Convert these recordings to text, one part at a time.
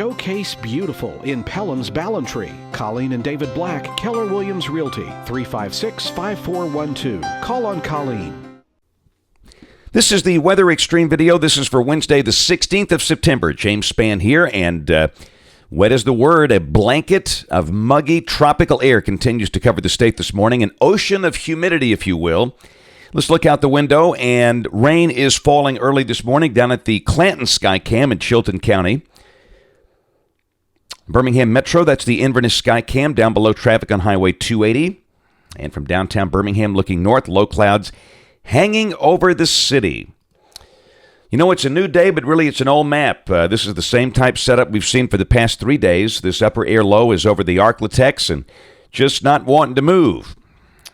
Showcase Beautiful in Pelham's Ballantree. Colleen and David Black, Keller Williams Realty, 356-5412. Call on Colleen. This is the Weather Xtreme video. This is for Wednesday, the 16th of September. James Spann here, and wet is the word. A blanket of muggy tropical air continues to cover the state this morning. An ocean of humidity, if you will. Let's look out the window, and rain is falling early this morning down at the Clanton Skycam in Chilton County. Birmingham Metro, that's the Inverness Skycam down below traffic on Highway 280. And from downtown Birmingham looking north, low clouds hanging over the city. You know, it's a new day, but really it's an old map. This is the same type setup we've seen for the past 3 days. This upper air low is over the Arklatex and just not wanting to move.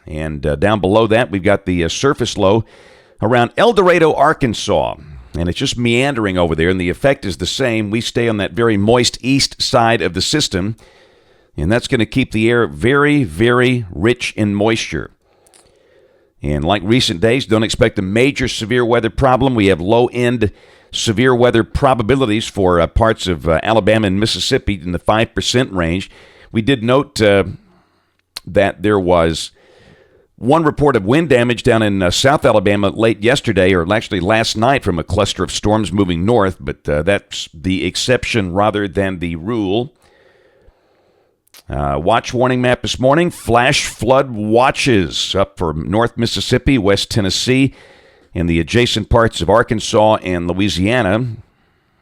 And down below that, we've got the surface low around El Dorado, Arkansas. And it's just meandering over there, and the effect is the same. We stay on that very moist east side of the system, and that's going to keep the air very, very rich in moisture. And like recent days, don't expect a major severe weather problem. We have low-end severe weather probabilities for parts of Alabama and Mississippi in the 5% range. We did note that there was one report of wind damage down in South Alabama late yesterday, or actually last night, from a cluster of storms moving north, but that's the exception rather than the rule. Watch warning map this morning. Flash flood watches up for North Mississippi, West Tennessee, and the adjacent parts of Arkansas and Louisiana.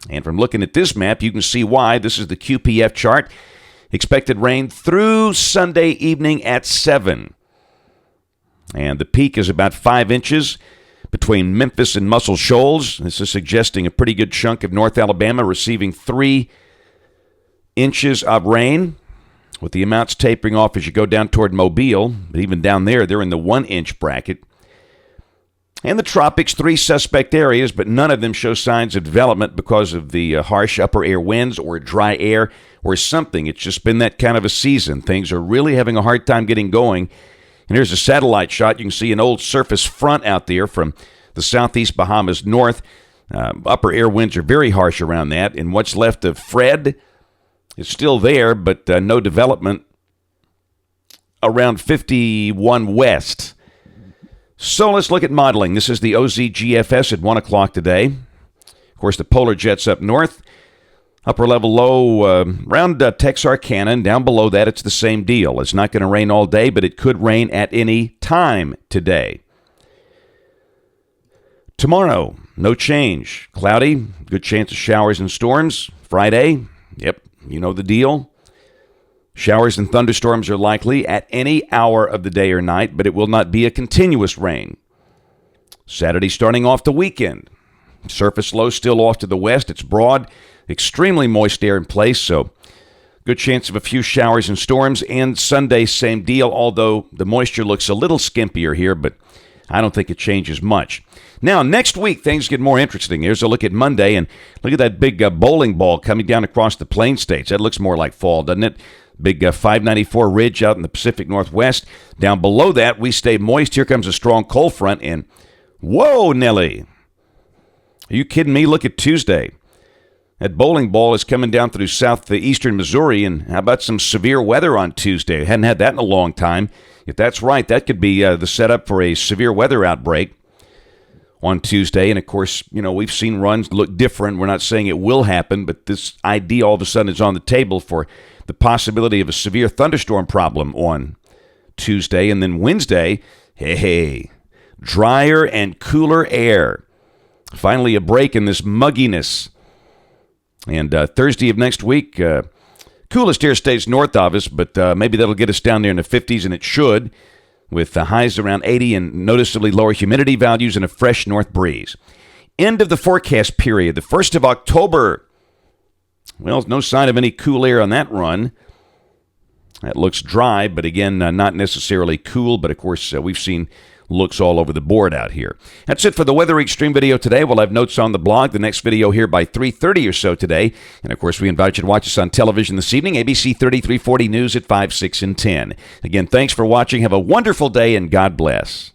And from looking at this map, you can see why. This is the QPF chart. Expected rain through Sunday evening at 7. And the peak is about 5 inches between Memphis and Muscle Shoals. This is suggesting a pretty good chunk of North Alabama receiving 3 inches of rain, with the amounts tapering off as you go down toward Mobile. But even down there, they're in the 1-inch bracket. And the tropics, 3 suspect areas, but none of them show signs of development because of the harsh upper air winds or dry air or something. It's just been that kind of a season. Things are really having a hard time getting going. And here's a satellite shot. You can see an old surface front out there from the southeast Bahamas north. Upper air winds are very harsh around that. And what's left of Fred is still there, but no development around 51 west. So let's look at modeling. This is the OZGFS at 1 o'clock today. Of course, the polar jets up north. Upper level low around Texarkana, and down below that, it's the same deal. It's not going to rain all day, but it could rain at any time today. Tomorrow, no change. Cloudy, good chance of showers and storms. Friday, yep, you know the deal. Showers and thunderstorms are likely at any hour of the day or night, but it will not be a continuous rain. Saturday, starting off the weekend. Surface low still off to the west. It's broad. Extremely moist air in place, so good chance of a few showers and storms. And Sunday, same deal, although the moisture looks a little skimpier here, but I don't think it changes much. Now, next week, things get more interesting. Here's a look at Monday, and look at that big bowling ball coming down across the Plain States. That looks more like fall, doesn't it? Big 594 ridge out in the Pacific Northwest. Down below that, we stay moist. Here comes a strong cold front, and whoa, Nelly. Are you kidding me? Look at Tuesday. That bowling ball is coming down through southeastern Missouri, and how about some severe weather on Tuesday? Hadn't had that in a long time. If that's right, that could be the setup for a severe weather outbreak on Tuesday. And, of course, you know, we've seen runs look different. We're not saying it will happen, but this idea all of a sudden is on the table for the possibility of a severe thunderstorm problem on Tuesday. And then Wednesday, hey, drier and cooler air. Finally, a break in this mugginess. And Thursday of next week, coolest air stays north of us, but maybe that'll get us down there in the 50s, and it should, with the highs around 80 and noticeably lower humidity values and a fresh north breeze. End of the forecast period, the 1st of October. Well, no sign of any cool air on that run. That looks dry, but again, not necessarily cool, but of course, we've seen looks all over the board out here. That's it for the Weather Xtreme video today. We'll have notes on the blog. The next video here by 3:30 or so today. And, of course, we invite you to watch us on television this evening, ABC 3340 News at 5, 6, and 10. Again, thanks for watching. Have a wonderful day, and God bless.